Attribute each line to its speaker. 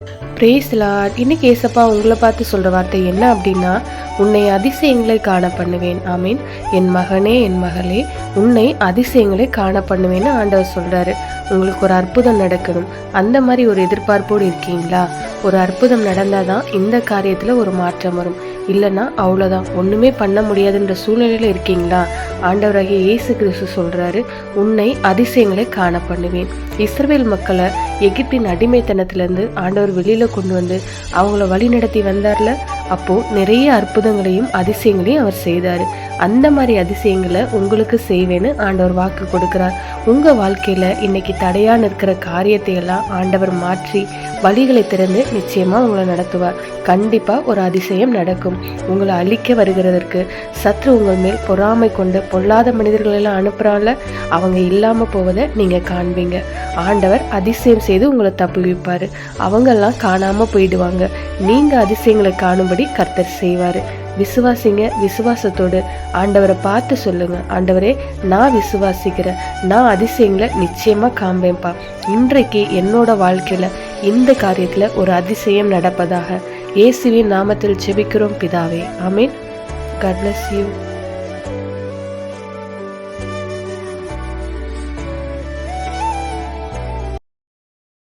Speaker 1: Brace Lord. இன்னைக்கு ஏசப்பா உங்களை பார்த்து சொல்ற வார்த்தை என்ன அப்படின்னா, உன்னை அதிசயங்களை காண பண்ணுவேன். ஆமீன். என் மகனே, என் மகளே, உன்னை அதிசயங்களை காண பண்ணுவேன்னு ஆண்டவர் சொல்றாரு. உங்களுக்கு ஒரு அற்புதம் நடக்கணும், அந்த மாதிரி ஒரு எதிர்பார்ப்போடு இருக்கீங்களா? ஒரு அற்புதம் நடந்தாதான் இந்த காரியத்துல ஒரு மாற்றம் வரும். இல்லைன்னா அவ்வளோதான், ஒன்றுமே பண்ண முடியாதுன்ற சூழ்நிலையில் இருக்கீங்களா? ஆண்டவராகிய இயேசு கிறிஸ்து சொல்கிறாரு, உன்னை அதிசயங்களை காண பண்ணுவேன். இஸ்ரவேல் மக்களை எகிப்தின் அடிமைத்தனத்திலேருந்து ஆண்டவர் வெளியில் கொண்டு வந்து அவங்கள வழி நடத்தி வந்தார்ல, அப்போது நிறைய அற்புதங்களையும் அதிசயங்களையும் அவர் செய்தார். அந்த மாதிரி அதிசயங்களை உங்களுக்கு செய்வேன்னு ஆண்டவர் வாக்கு கொடுக்குறார். உங்கள் வாழ்க்கையில் இன்னைக்கு தடையான இருக்கிற காரியத்தை எல்லாம் ஆண்டவர் மாற்றி வழிகளை திறந்து நிச்சயமாக உங்களை நடத்துவார். கண்டிப்பாக ஒரு அதிசயம் நடக்கும். உங்களை அழிக்க வருகிறதற்கு சத்ரு உங்கள் மேல் பொறாமை கொண்டு பொல்லாத மனிதர்களெல்லாம் அனுப்புகிறான்ல, அவங்க இல்லாமல் போவதை நீங்கள் காண்பீங்க. ஆண்டவர் அதிசயம் செய்து உங்களை தப்புவிப்பார். அவங்கெல்லாம் காணாமல் போயிடுவாங்க. நீங்கள் அதிசயங்களை காணும்படி கர்த்தர் செய்வார். விசுவாசிங்க. விசுவாசத்தோடு ஆண்டவரை பார்த்து சொல்லுங்க, ஆண்டவரே நான் விசுவாசிக்கிறேன், நான் அதிசயங்களை நிச்சயமா காண்பேன்ப்பா. இன்றைக்கு என்னோட வாழ்க்கையில இந்த காரியத்துல ஒரு அதிசயம் நடப்பதாக இயேசுவின் நாமத்தில் ஜெபிக்கிறோம் பிதாவே. ஆமீன். God bless you.